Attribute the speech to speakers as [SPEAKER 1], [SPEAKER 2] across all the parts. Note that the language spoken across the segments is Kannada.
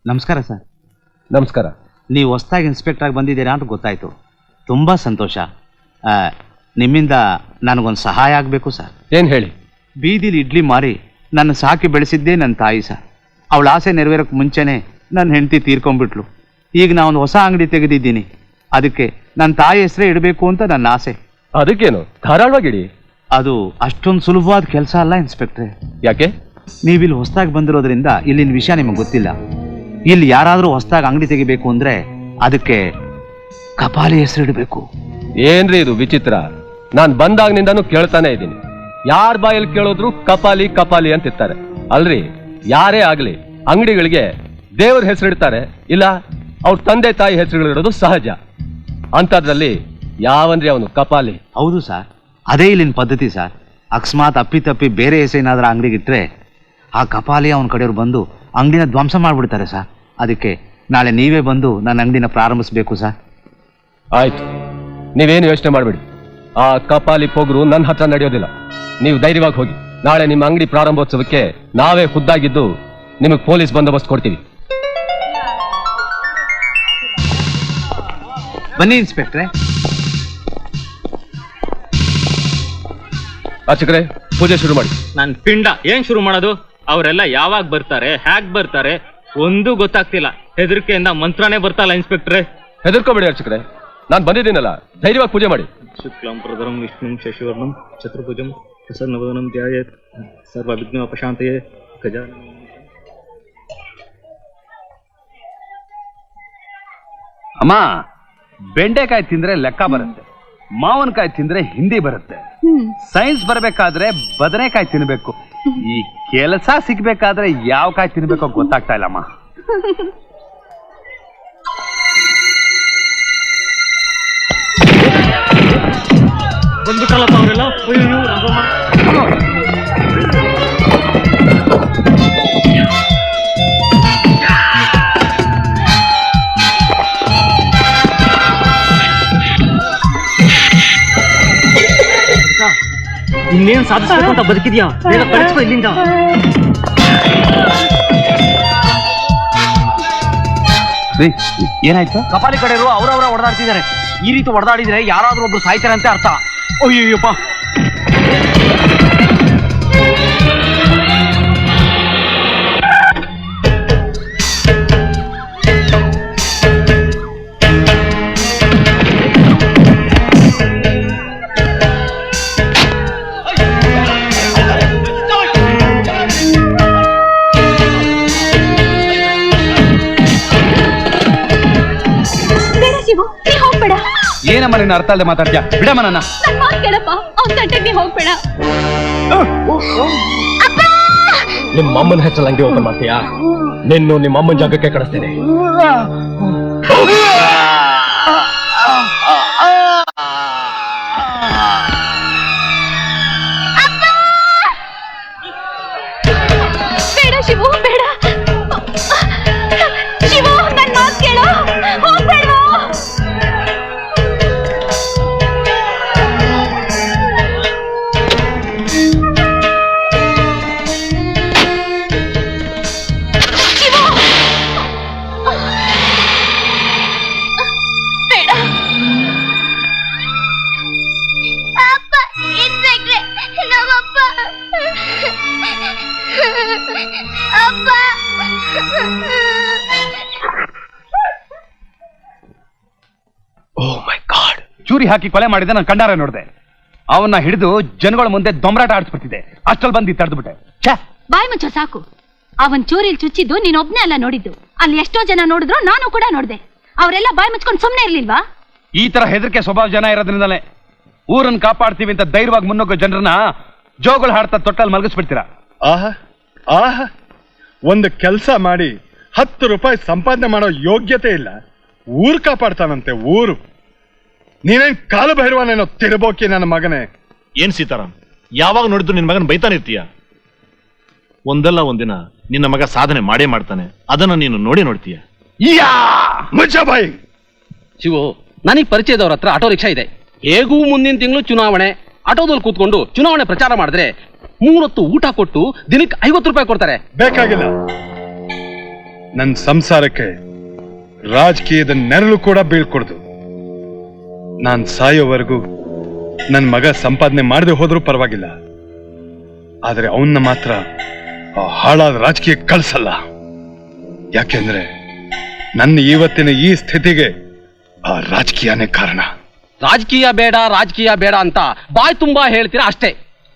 [SPEAKER 1] ನಮಸ್ಕಾರ ಸರ್.
[SPEAKER 2] ನಮಸ್ಕಾರ.
[SPEAKER 1] ನೀವು ಹೊಸದಾಗಿ ಇನ್ಸ್ಪೆಕ್ಟರ್ ಆಗಿ ಬಂದಿದ್ದೀರಾ ಅಂತ ಗೊತ್ತಾಯ್ತು. ತುಂಬ ಸಂತೋಷ. ನಿಮ್ಮಿಂದ ನನಗೊಂದು ಸಹಾಯ ಆಗಬೇಕು ಸರ್.
[SPEAKER 2] ಏನು ಹೇಳಿ?
[SPEAKER 1] ಬೀದಿಲಿ ಇಡ್ಲಿ ಮಾರಿ ನನ್ನ ಸಾಕಿ ಬೆಳೆಸಿದ್ದೇ ನನ್ನ ತಾಯಿ ಸರ್. ಅವಳ ಆಸೆ ನೆರವೇರೋಕ್ಕೆ ಮುಂಚೆನೇ ನನ್ನ ಹೆಂಡತಿ ತೀರ್ಕೊಂಡ್ಬಿಟ್ಲು. ಈಗ ನಾವೊಂದು ಹೊಸ ಅಂಗಡಿ ತೆಗೆದಿದ್ದೀನಿ. ಅದಕ್ಕೆ ನನ್ನ ತಾಯಿ ಹೆಸರೇ ಇಡಬೇಕು ಅಂತ ನನ್ನ ಆಸೆ.
[SPEAKER 2] ಅದಕ್ಕೇನು, ಧಾರಾಳವಾಗಿಡಿ.
[SPEAKER 1] ಅದು ಅಷ್ಟೊಂದು ಸುಲಭವಾದ ಕೆಲಸ ಅಲ್ಲ ಇನ್ಸ್ಪೆಕ್ಟ್ರೆ.
[SPEAKER 2] ಯಾಕೆ?
[SPEAKER 1] ನೀವಿಲ್ಲಿ ಹೊಸದಾಗಿ ಬಂದಿರೋದ್ರಿಂದ ಇಲ್ಲಿನ ವಿಷಯ ನಿಮಗೆ ಗೊತ್ತಿಲ್ಲ. ಇಲ್ಲಿ ಯಾರಾದರೂ ಹೊಸದಾಗಿ ಅಂಗಡಿ ತೆಗಿಬೇಕು ಅಂದ್ರೆ ಅದಕ್ಕೆ ಕಪಾಲಿ ಹೆಸರು ಇಡಬೇಕು.
[SPEAKER 2] ಏನ್ರಿ ಇದು ವಿಚಿತ್ರ? ನಾನ್ ಬಂದಾಗ್ನಿಂದಾನು ಕೇಳ್ತಾನೆ ಇದ್ದೀನಿ. ಯಾರ ಬಾಯಲ್ಲಿ ಕೇಳೋದ್ರು ಕಪಾಲಿ ಕಪಾಲಿ ಅಂತ ಇರ್ತಾರೆ. ಅಲ್ರಿ, ಯಾರೇ ಆಗ್ಲಿ ಅಂಗಡಿಗಳಿಗೆ ದೇವ್ರ ಹೆಸರಿಡ್ತಾರೆ, ಇಲ್ಲ ಅವ್ರ ತಂದೆ ತಾಯಿ ಹೆಸರುಗಳಿರೋದು ಸಹಜ. ಅಂತದ್ರಲ್ಲಿ ಯಾವನ್ರಿ ಅವನು ಕಪಾಲಿ?
[SPEAKER 1] ಹೌದು ಸರ್, ಅದೇ ಇಲ್ಲಿನ ಪದ್ಧತಿ ಸರ್. ಅಕಸ್ಮಾತ್ ಅಪ್ಪಿ ಬೇರೆ ಹೆಸರೇನಾದ್ರೂ ಅಂಗಡಿಗೆ ಇಟ್ಟರೆ ಆ ಕಪಾಲಿ ಅವನ ಕಡೆಯವ್ರು ಬಂದು ಅಂಗಡಿನ ಧ್ವಂಸ ಮಾಡಿಬಿಡ್ತಾರೆ ಸರ್. ಅದಕ್ಕೆ ನಾಳೆ ನೀವೇ ಬಂದು ನನ್ನ ಅಂಗಡಿನ ಪ್ರಾರಂಭಿಸಬೇಕು ಸರ್.
[SPEAKER 2] ಆಯ್ತು, ನೀವೇನು ಯೋಚನೆ ಮಾಡಬೇಡಿ. ಆ ಕಪಾಲಿ ಪೊಗರು ನನ್ನ ಹತ್ರ ನಡೆಯೋದಿಲ್ಲ. ನೀವು ಧೈರ್ಯವಾಗಿ ಹೋಗಿ. ನಾಳೆ ನಿಮ್ಮ ಅಂಗಡಿ ಪ್ರಾರಂಭೋತ್ಸವಕ್ಕೆ ನಾವೇ ಖುದ್ದಾಗಿದ್ದು ನಿಮಗೆ ಪೊಲೀಸ್ ಬಂದೋಬಸ್ತ್ ಕೊಡ್ತೀವಿ.
[SPEAKER 1] ಬನ್ನಿ ಇನ್ಸ್ಪೆಕ್ಟ್ರೆ.
[SPEAKER 2] ಅರ್ಚಕರೇ, ಪೂಜೆ ಶುರು ಮಾಡಿ.
[SPEAKER 3] ನನ್ ಪಿಂಡ ಏನ್ ಶುರು ಮಾಡೋದು? ಅವರೆಲ್ಲ ಯಾವಾಗ ಬರ್ತಾರೆ, ಹ್ಯಾಕ್ ಬರ್ತಾರೆ ಒಂದು ಗೊತ್ತಾಗ್ತಿಲ್ಲ. ಹೆದರಿಕೆಯಿಂದ ಮಂತ್ರನೇ ಬರ್ತಲ್ಲ ಇನ್ಸ್ಪೆಕ್ಟ್ರೆ.
[SPEAKER 2] ಹೆದರ್ಕೋಬೇಡಿ ಅರ್ಚಕರೇ, ನಾನು ಬಂದಿದ್ದೀನಲ್ಲ, ಧೈರ್ಯವಾಗಿ ಪೂಜೆ ಮಾಡಿ.
[SPEAKER 3] ಶುಕ್ಲಂ ಪ್ರಧರಂ ವಿಷ್ಣುಂ ಶಶಿವರ್ಣಂ ಚತುರ್ಭುಜಂ ಪ್ರಸನ್ನವದನಂ ಧ್ಯಾಯೇತ್ ಸರ್ವ ವಿಘ್ನೋಪಶಾಂತಯೇ ಗಜಾನನ.
[SPEAKER 4] ಅಮ್ಮ, ಬೆಂಡೆಕಾಯಿ ತಿಂದ್ರೆ ಲೆಕ್ಕ ಬರುತ್ತೆ, ಮಾವನಕಾಯಿ ತಿಂದ್ರೆ ಹಿಂದಿ ಬರುತ್ತೆ, ಸೈನ್ಸ್ ಬರಬೇಕಾದ್ರೆ ಬದನೆಕಾಯಿ ತಿನ್ಬೇಕು, ಈ ಕೆಲಸ ಸಿಗ್ಬೇಕಾದ್ರೆ ಯಾವ ಕಾಯಿ ತಿನ್ಬೇಕೋ ಗೊತ್ತಾಗ್ತಾ ಇಲ್ಲಮ್ಮ.
[SPEAKER 3] ಬಂದ್ಬಿಟ್ಟಲ್ಲಪ್ಪ ಅವರೆಲ್ಲ. ಇನ್ನೇನ್ ಸಾಧಿಸ್ಬೇಕು ಅಂತ ಬದುಕಿದ್ಯಾ? ಬೇಗ ಕಳಿಸ್ಕೊ ಇಲ್ಲಿಂದ.
[SPEAKER 1] ಏನಾಯ್ತು?
[SPEAKER 4] ಕಪಾಲಿ ಕಡೆಯವರು ಅವರವರ ಹೊಡೆದಾಡ್ತಿದ್ದಾರೆ. ಈ ರೀತಿ ಹೊಡೆದಾಡಿದ್ರೆ ಯಾರಾದ್ರೂ ಒಬ್ರು ಸಾಯ್ತಾರೆ ಅಂತ ಅರ್ಥ.
[SPEAKER 1] ಅಯ್ಯಪ್ಪ,
[SPEAKER 4] ಏನಮ್ಮ ನಿನ್ನ ಅರ್ಥ ಅಲ್ಲದೆ ಮಾತಾಡ್ತೀಯ? ಬಿಡಮ್ಮ ನನ್ನ.
[SPEAKER 2] ನಿಮ್ಮ ಅಮ್ಮನ ಹೆಸರಲ್ಲಿ ಅಂಗಡಿ ಓಪನ್ ಮಾಡ್ತೀಯಾ? ನಿನ್ನು ನಿಮ್ಮ ಅಮ್ಮನ ಜಾಗಕ್ಕೆ ಕಳಿಸ್ತೇನೆ.
[SPEAKER 5] ಬೇಡ ಶಿವು, ಬೇಡ ಶಿವು, ನನ್ನ ಮಾತು ಕೇಳು. ಹೋಗ್ಬೇಡ.
[SPEAKER 4] ಚೂರಿ ಹಾಕಿ ಕೊಲೆ ಮಾಡಿದೆ, ನಾನು ಕಣ್ಣಾರೆ ನೋಡಿದೆ. ಅವನ್ನ ಹಿಡಿದು ಜನಗಳ ಮುಂದೆ ದೊಂಬರಾಟ ಆಡಿಸ್ಬಿಡ್ತಿದ್ದೆ. ಅಷ್ಟಲ್ಲಿ ಬಂದು ತಡೆದ್ಬಿಟ್ಟೆ.
[SPEAKER 5] ಬಾಯ್ ಮುಚ್ಚೋ ಸಾಕು. ಅವನ್ ಚೂರಿಲ್ ಚುಚ್ಚಿದ್ದು ನೀನೊಬ್ನೇ ಅಲ್ಲ ನೋಡಿದ್ದು. ಅಲ್ಲಿ ಎಷ್ಟೋ ಜನ ನೋಡಿದ್ರು, ನಾನು ಕೂಡ ನೋಡ್ದೆ. ಅವರೆಲ್ಲ ಬಾಯ್ ಮುಚ್ಕೊಂಡು ಸುಮ್ನೆ ಇರ್ಲಿಲ್ವಾ?
[SPEAKER 4] ಈ ತರ ಹೆದರಿಕೆ ಸ್ವಭಾವ ಜನ ಇರೋದ್ರಿಂದಲೇ ಊರನ್ನ ಕಾಪಾಡ್ತೀವಿ ಅಂತ ಧೈರ್ಯವಾಗಿ ಮುನ್ನುಗ್ಗೋ ಜನರನ್ನ ಜೋಗಳು ಹಾಡ್ತಾ ತೊಟ್ಟಲ್ಲಿ ಮಲಗಿಸ್ಬಿಡ್ತೀರಾ.
[SPEAKER 6] ಆಹಾ, ಒಂದು ಕೆಲಸ ಮಾಡಿ 10 ರೂಪಾಯಿ ಸಂಪಾದನೆ ಮಾಡೋ ಯೋಗ್ಯತೆ ಇಲ್ಲ. ಊರು ಕಾಪಾಡ್ತಾನಂತೆ, ಊರು. ನೀನೇನ್ ಕಾಲು ಭೈರವನೇನೋ ತಿರ್ಬೋಕಿ ನನ್ನ ಮಗನೇ.
[SPEAKER 7] ಏನ್ ಸೀತಾರಾಮ್, ಯಾವಾಗ ನೋಡಿದ್ರು ನಿನ್ನ ಮಗನ ಬೈತಾನಿರ್ತೀಯ? ಒಂದಲ್ಲ ಒಂದಿನ ನಿನ್ನ ಮಗ ಸಾಧನೆ ಮಾಡೇ ಮಾಡ್ತಾನೆ. ಅದನ್ನ ನೀನು ನೋಡ್ತೀಯ.
[SPEAKER 6] ಮುಚ್ಚಬಾಯಿ.
[SPEAKER 8] ಶಿವು, ನನಗೆ ಪರಿಚಯದವ್ರ ಹತ್ರ ಆಟೋ ರಿಕ್ಷಾ ಇದೆ. ಹೇಗೂ ಮುಂದಿನ ತಿಂಗಳು ಚುನಾವಣೆ. ಆಟೋದಲ್ಲಿ ಕೂತ್ಕೊಂಡು ಚುನಾವಣೆ ಪ್ರಚಾರ ಮಾಡಿದ್ರೆ 3 ಹೊತ್ತು ಊಟ ಕೊಟ್ಟು ದಿನಕ್ಕೆ 50 ರೂಪಾಯಿ ಕೊಡ್ತಾರೆ.
[SPEAKER 6] ಬೇಕಾಗಿಲ್ಲ. ನನ್ನ ಸಂಸಾರಕ್ಕೆ ರಾಜಕೀಯದ ನೆರಳು ಕೂಡ ಬೀಳ್ಕೊಡ್ದು. ನಾನ್ ಸಾಯೋವರೆಗೂ ನನ್ನ ಮಗ ಸಂಪಾದನೆ ಮಾಡದೆ ಹೋದ್ರೂ ಪರವಾಗಿಲ್ಲ, ಆದ್ರೆ ಅವನ್ನ ಮಾತ್ರ ಆ ಹಾಳಾದ ರಾಜಕೀಯ ಕಳ್ಸಲ್ಲ. ಯಾಕೆಂದ್ರೆ ನನ್ನ ಇವತ್ತಿನ ಈ ಸ್ಥಿತಿಗೆ ಆ ರಾಜಕೀಯನೇ ಕಾರಣ.
[SPEAKER 8] ರಾಜಕೀಯ ಬೇಡ ಅಂತ ಬಾಯ್ ತುಂಬಾ ಹೇಳ್ತೀರಾ ಅಷ್ಟೇ.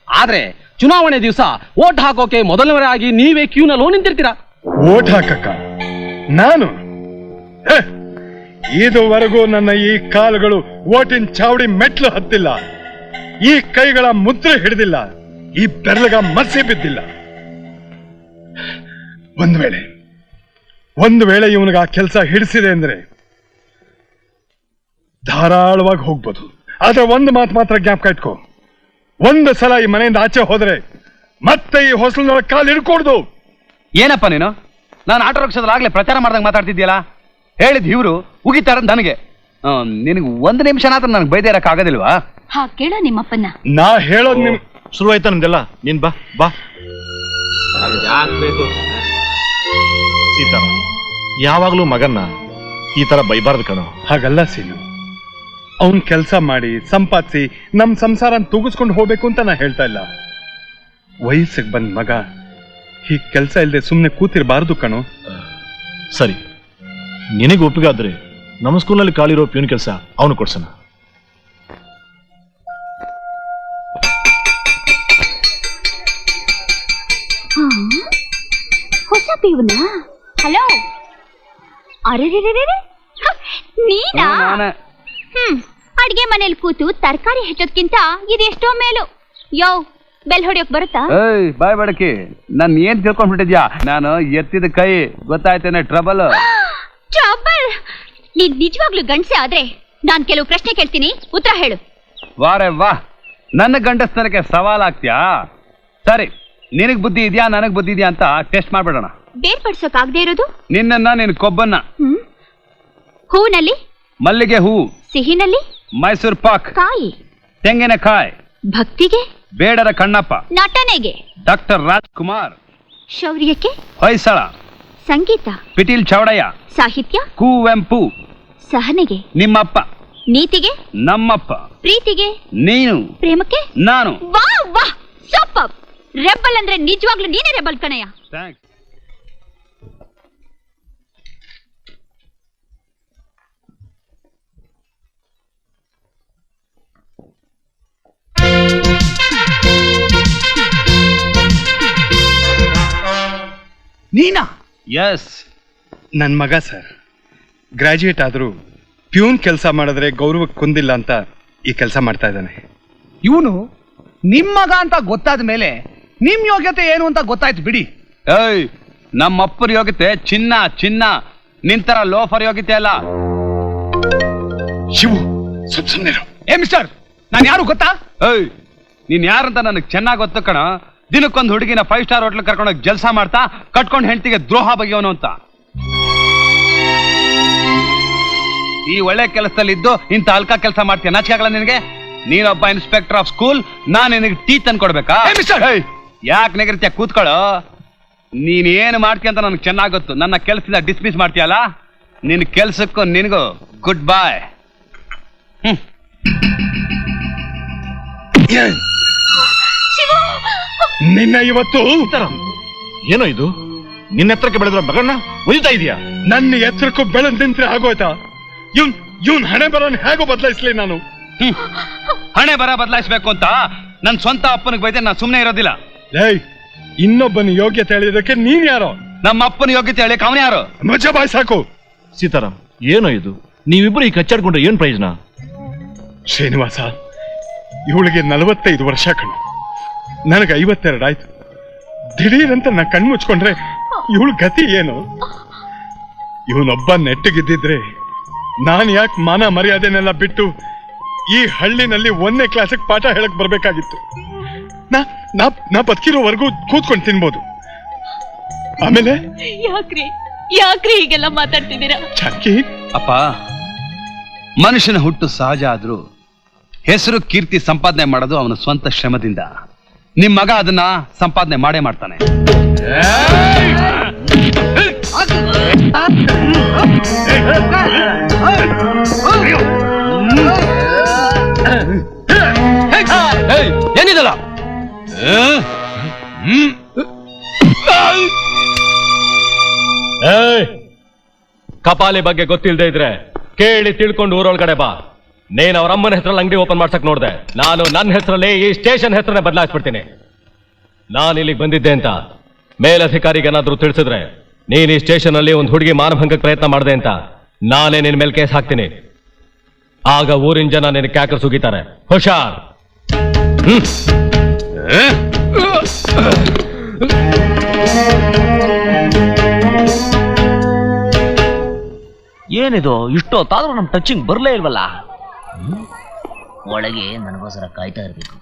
[SPEAKER 8] ಆದ್ರೆ ಚುನಾವಣೆ ದಿವಸ ವೋಟ್ ಹಾಕೋಕೆ ಮೊದಲನೆಯವರಾಗಿ ನೀವೇ ಕ್ಯೂನಲ್ಲಿ ನಿಂತಿರ್ತೀರಾ.
[SPEAKER 6] ಓಟ್ ಹಾಕಕ್ಕ ನಾನು ಹೆ, ಇದುವರೆಗೂ ನನ್ನ ಈ ಕಾಲುಗಳು ಓಟಿನ ಚಾವಡಿ ಮೆಟ್ಲು ಹತ್ತಿಲ್ಲ, ಈ ಕೈಗಳ ಮುದ್ರೆ ಹಿಡಿದಿಲ್ಲ, ಈ ಬೆರಳಗ ಮಸಿ ಬಿದ್ದಿಲ್ಲ. ಒಂದು ವೇಳೆ ಇವನಿಗೆ ಆ ಕೆಲಸ ಹಿಡಿಸಿದೆ ಅಂದ್ರೆ ಧಾರಾಳವಾಗಿ ಹೋಗ್ಬೋದು. ಆದ್ರೆ ಒಂದು ಮಾತು ಮಾತ್ರ ಜ್ಞಾಪಕ ಇಟ್ಕೋ, ಒಂದು ಸಲ ಈ ಮನೆಯಿಂದ ಆಚೆ ಹೋದ್ರೆ ಮತ್ತೆ ಈ ಹೊಸಲಿನೊಳಗೆ ಕಾಲು ಹಿಡ್ಕೊಡ್ದು.
[SPEAKER 4] ಏನಪ್ಪ ನೀನು? ನಾನು ಆಟೋ ರಿಕ್ಷಾದಲ್ಲಿ ಆಗ್ಲೇ ಪ್ರಚಾರ ಮಾಡ್ದಂಗೆ ಮಾತಾಡ್ತಿದ್ಯಲ್ಲ. ಹೇಳಿದ್ ಇವ್ರು ಉಗಿತಾರ ನನಗೆ. ನಿನಗೆ ಒಂದು ನಿಮಿಷನಾದ್ರೂ ನನಗೆ ಬೈದೇ ಇರಕ್ ಆಗೋದಿಲ್ವಾ?
[SPEAKER 5] ಹಾ, ಕೇಳ ನಿಮ್ಮಪ್ಪನ್ನ.
[SPEAKER 6] ನಾ ಹೇಳೋದ್ ನಿಮ್
[SPEAKER 7] ಶುರು ಆಯ್ತಾ ನಿಮ್ದೆಲ್ಲ? ನೀನ್ ಬಾ ಬಾ. ಸೀತಾ, ಯಾವಾಗ್ಲೂ ಮಗನ್ನ ಈ ತರ ಬೈಬಾರ್ದು ಕಣೋ.
[SPEAKER 6] ಹಾಗಲ್ಲ ಸೀನು, ಅವನ್ ಕೆಲಸ ಮಾಡಿ ಸಂಪಾದಿಸಿ ನಮ್ ಸಂಸಾರ ತೂಗಿಸ್ಕೊಂಡು ಹೋಗ್ಬೇಕು ಅಂತ ನಾ ಹೇಳ್ತಾ ಇಲ್ಲ. ವಯಸ್ಸಿಗೆ ಬಂದ್ ಮಗ ಹೀಗ್ ಕೆಲಸ ಇಲ್ಲದೆ ಸುಮ್ನೆ ಕೂತಿರ್ಬಾರ್ದು ಕಣೋ.
[SPEAKER 7] ಸರಿ, ನಿನಗೆ ಒಪ್ಪಿಗೆ ಆದ್ರೆ ನಮ್ಮ ಸ್ಕೂಲ್ನಲ್ಲಿ ಕಾಲಿರೋ ಪ್ಯೂನ್ ಕೆಲಸ ಅವನು ಕೊಡ್ಸೋಣ.
[SPEAKER 5] ಹೊಸ ಪೀವನ. ಹಲೋ, ಅರೆ ನೀನಾ? ಅಡ್ಗೆ ಮನೇಲಿ ಕೂತು ತರಕಾರಿ ಹೆಚ್ಚೋದ್ಕಿಂತ ಇದೆಷ್ಟೋ ಮೇಲು. ಯೋ, ಬೆಲ್ ಹೊಡಿಯೋಕ್ ಬರುತ್ತಾ?
[SPEAKER 4] ಬಾಯ್ ಬಡಕಿ, ನನ್ ಏನ್ ತಿಳ್ಕೊಂಡ್ಬಿಟ್ಟಿದ್ಯಾ? ನಾನು ಎತ್ತಿದ ಕೈ ಗೊತ್ತಾಯ್ತೇನೆ. ಟ್ರಬಲ್
[SPEAKER 5] ನೀನ್ ನಿಜವಾಗ್ಲೂ ಗಂಡಸೆ ಆದ್ರೆ ನಾನ್ ಕೆಲವು ಪ್ರಶ್ನೆ ಕೇಳ್ತೀನಿ, ಉತ್ತರ ಹೇಳು.
[SPEAKER 4] ವಾರೆ ವಾ, ನನ್ನ ಗಂಡಸ್ತನಕ್ಕೆ ಸವಾಲಾಗ್ತ್ಯಾ? ಸರಿ, ನಿನಗ್ ಬುದ್ಧಿ ಇದೆಯಾ ನನಗ್ ಬುದ್ಧಿ ಇದೆಯಾ ಅಂತ ಟೆಸ್ಟ್ ಮಾಡ್ಬಿಡೋಣ.
[SPEAKER 5] ಬೇರ್ಪಡ್ಸೋಕ್ ಆಗದೆ ಇರೋದು
[SPEAKER 4] ನಿನ್ನ ನಿನ್ ಕೊಬ್ಬನ್ನ.
[SPEAKER 5] ಹೂವಿನಲ್ಲಿ
[SPEAKER 4] ಮಲ್ಲಿಗೆ ಹೂ,
[SPEAKER 5] ಸಿಹಿನಲ್ಲಿ
[SPEAKER 4] ಮೈಸೂರ್ ಪಾಕ್,
[SPEAKER 5] ಕಾಯಿ,
[SPEAKER 4] ತೆಂಗಿನಕಾಯಿ,
[SPEAKER 5] ಭಕ್ತಿಗೆ
[SPEAKER 4] ಬೇಡರ ಕಣ್ಣಪ್ಪ,
[SPEAKER 5] ನಟನೆಗೆ
[SPEAKER 4] ಡಾಕ್ಟರ್ ರಾಜ್ಕುಮಾರ್,
[SPEAKER 5] ಶೌರ್ಯಕ್ಕೆ
[SPEAKER 4] ಹೊಯ್ಸಳ,
[SPEAKER 5] ಸಂಗೀತ,
[SPEAKER 4] ಪಿಟೀಲ್ ಚೌಡಯ್ಯ,
[SPEAKER 5] ಸಾಹಿತ್ಯ,
[SPEAKER 4] ಕುವೆಂಪು,
[SPEAKER 5] ಸಹನೆಗೆ
[SPEAKER 4] ನಿಮ್ಮಪ್ಪ,
[SPEAKER 5] ನೀತಿಗೆ
[SPEAKER 4] ನಮ್ಮಪ್ಪ,
[SPEAKER 5] ಪ್ರೀತಿಗೆ
[SPEAKER 4] ನೀನು,
[SPEAKER 5] ಪ್ರೇಮಕ್ಕೆ
[SPEAKER 4] ನಾನು.
[SPEAKER 5] ವಾ ವಾ, ಸೂಪರ್. ರೆಬಲ್ ಅಂದ್ರೆ ನಿಜವಾಗ್ಲೂ ನೀನೇ ರೆಬಲ್ ಕಣಯ್ಯ.
[SPEAKER 4] ಥ್ಯಾಂಕ್ಸ್.
[SPEAKER 6] ನೀನಾ?
[SPEAKER 4] ಎಸ್,
[SPEAKER 6] ನನ್ ಮಗ ಸರ್. ಗ್ರಾಜ್ಯುಯೇಟ್ ಆದ್ರೂ ಪ್ಯೂನ್ ಕೆಲಸ ಮಾಡಿದ್ರೆ ಗೌರವಕ್ಕೆ ಕುಂದಿಲ್ಲ ಅಂತ ಈ ಕೆಲಸ ಮಾಡ್ತಾ ಇದ್ದಾನೆ.
[SPEAKER 9] ಇವನು ನಿಮ್ ಮಗ ಅಂತ ಗೊತ್ತಾದ ಮೇಲೆ ನಿಮ್ ಯೋಗ್ಯತೆ ಏನು ಅಂತ ಗೊತ್ತಾಯ್ತು ಬಿಡಿ.
[SPEAKER 4] ಏಯ್, ನಮ್ಮಪ್ಪರ ಯೋಗ್ಯತೆ ಚಿನ್ನ ಚಿನ್ನ, ನಿಂತರ ಲೋಫರ್ ಯೋಗ್ಯತೆ ಅಲ್ಲ.
[SPEAKER 6] ಶಿವು, ಸುಮ್ಮನೆ
[SPEAKER 9] ಏ ಮಿಸ್ಟರ್, ನಾನು ಯಾರು ಗೊತ್ತಾ?
[SPEAKER 4] ಏಯ್, ನೀನ್ ಯಾರಂತ ನನಗೆ ಚೆನ್ನಾಗಿ ಗೊತ್ತು ಕಣ. ದಿನಕ್ಕೊಂದು ಹುಡುಗಿನ 5 ಸ್ಟಾರ್ ಹೋಟ್ಲ್ ಕರ್ಕೊಂಡೋಗಿ ಜಲ್ಸ ಮಾಡ್ತಾ ಕಟ್ಕೊಂಡು ಹೆಂಡತಿಗೆ ದ್ರೋಹ ಬಗೆಯವನು ಅಂತ. ಈ ಒಳ್ಳೆ ಕೆಲಸದಲ್ಲಿ ಇದ್ದು ಇಂಥ ಅಲ್ಕ ಕೆಲಸ ಮಾಡ್ತೀಯ, ನಾಚಿಕೆ ಆಗಲ್ಲ ನಿನಗೆ? ನೀನೊಬ್ಬ ಇನ್ಸ್ಪೆಕ್ಟರ್ ಆಫ್ ಸ್ಕೂಲ್, ನಾನು ನಿನಗೆ ಟೀ ತಂದು ಕೊಡ್ಬೇಕಾ? ಯಾಕೆ ನೆಗರ್ತಿಯ? ಕೂತ್ಕೊಳ್ಳೋ. ನೀನ್ ಏನು ಮಾಡ್ತೀಯ ಅಂತ ನನಗೆ ಚೆನ್ನಾಗಿ ಗೊತ್ತು. ನನ್ನ ಕೆಲಸದಿಂದ ಡಿಸ್ಮಿಸ್ ಮಾಡ್ತೀಯಲ್ಲ, ನಿನ್ ಕೆಲ್ಸಕ್ಕೂ ನಿನಗೂ ಗುಡ್ ಬಾಯ್.
[SPEAKER 6] ನಿನ್ನ ಇವತ್ತು
[SPEAKER 7] ಏನೋ ಇದು? ನಿನ್ನ ಎತ್ತರಕ್ಕೆ ಬೆಳೆದ್ರ ಮಗನ್ನ ಒಯ್ತಾ ಇದೀಯಾ?
[SPEAKER 6] ನನ್ನ ಎತ್ತರಕ್ಕೂ ಬೆಳೆದ್ ನಿಂತ್ರೆ ಆಗೋಯ್ತಾ? ಇವನ್ ಹಣೆ ಬರೋನ್ ಹೇಗೋ ಬದಲಾಯಿಸ್ಲಿ ನಾನು?
[SPEAKER 4] ಹಣೆ ಬರ ಬದಲಾಯಿಸ್ಬೇಕು ಅಂತ ನನ್ನ ಸ್ವಂತ ಅಪ್ಪನಿಗೆ ಬೈದೆ ನಾನು ಸುಮ್ಮನೆ ಇರೋದಿಲ್ಲ.
[SPEAKER 6] ಏಯ್, ಇನ್ನೊಬ್ಬನ ಯೋಗ್ಯತೆ ಹೇಳಿದಕ್ಕೆ ನೀನ್ ಯಾರೋ?
[SPEAKER 4] ನಮ್ಮ ಅಪ್ಪನ ಯೋಗ್ಯತೆ ಹೇಳಿ ಅವನ ಯಾರು?
[SPEAKER 6] ಮಜ ಬಾಯ್ ಸಾಕು.
[SPEAKER 7] ಸೀತಾರಾಮ್, ಏನೋ ಇದು? ನೀವಿಬ್ರು ಈ ಕಚ್ಚಾಡ್ಕೊಂಡ್ರೆ ಏನ್ ಪ್ರಯೋಜನ?
[SPEAKER 6] ಶ್ರೀನಿವಾಸ, ಇವಳಿಗೆ 45 ವರ್ಷ ಕಣ್ಣು, ನನಗೆ 52 ಆಯ್ತು. ದಿಢೀರಂತ ನಾ ಕಣ್ಮುಚ್ಕೊಂಡ್ರೆ ಇವಳು ಗತಿ ಏನು? ಇವನೊಬ್ಬ ನೆಟ್ಟಗಿದ್ದಿದ್ರೆ ನಾನು ಯಾಕೆ ಮಾನ ಮರ್ಯಾದೆನೆಲ್ಲ ಬಿಟ್ಟು ಈ ಹಳ್ಳಿನಲ್ಲಿ 1ನೇ ಕ್ಲಾಸಿಗೆ ಪಾಠ ಹೇಳಕ್ ಬರ್ಬೇಕಾಗಿತ್ತು? ನಾ ಬದುಕಿರೋವರೆಗೂ ಕೂತ್ಕೊಂಡು ತಿನ್ಬೋದು. ಆಮೇಲೆ
[SPEAKER 5] ಯಾಕ್ರಿ ಹೀಗೆಲ್ಲ ಮಾತಾಡ್ತಿದ್ದೀರಾ?
[SPEAKER 6] ಚಾಕಿ
[SPEAKER 4] ಅಪ್ಪ, ಮನುಷ್ಯನ ಹುಟ್ಟು ಸಹಜ ಆದ್ರೂ ಹೆಸರು ಕೀರ್ತಿ ಸಂಪಾದನೆ ಮಾಡೋದು ಅವನ ಸ್ವಂತ ಶ್ರಮದಿಂದ. ನಿಮ್ ಮಗ ಅದನ್ನ ಸಂಪಾದನೆ ಮಾಡೇ ಮಾಡ್ತಾನೆ.
[SPEAKER 2] ಏನಿದಲ್ಲ ಕಪಾಲಿ ಬಗ್ಗೆ ಗೊತ್ತಿಲ್ಲದೆ ಇದ್ರೆ ಕೇಳಿ ತಿಳ್ಕೊಂಡು ಊರೊಳಗಡೆ ಬಾ. ನೀನ್ ಅವ್ರ ಅಮ್ಮನ ಹೆಸರಲ್ಲಿ ಅಂಗಡಿ ಓಪನ್ ಮಾಡ್ಸಕ್ ನೋಡ್ದೆ, ನಾನು ನನ್ನ ಹೆಸರಲ್ಲಿ ಈ ಸ್ಟೇಷನ್ ಹೆಸರನ್ನೇ ಬದಲಾಯಿಸ್ಬಿಡ್ತೀನಿ. ನಾನು ಇಲ್ಲಿಗೆ ಬಂದಿದ್ದೆ ಅಂತ ಮೇಲಧಿಕಾರಿಗೆ ಏನಾದ್ರೂ ತಿಳಿಸಿದ್ರೆ ನೀನ್ ಈ ಸ್ಟೇಷನ್ ಅಲ್ಲಿ ಒಂದು ಹುಡುಗಿ ಮಾನಭಂಗಕ್ಕೆ ಪ್ರಯತ್ನ ಮಾಡಿದೆ ಅಂತ ನಾನೇ ನಿನ್ ಮೇಲೆ ಕೇಸ್ ಹಾಕ್ತೀನಿ. ಆಗ ಊರಿನ ಜನ ನಿನ್ ಕ್ಯಾಕರ್ ಸುಗಿತಾರೆ. ಹುಷಾರ್.
[SPEAKER 10] ಏನಿದು ಇಷ್ಟೊತ್ತಾದ್ರೂ ನಮ್ ಟಚಿಂಗ್ ಬರ್ಲೇ ಇಲ್ವಲ್ಲ? ಒಳಗೆ ನನಗೋಸ್ಕರ ಕಾಯ್ತಾ ಇರ್ಬೇಕು.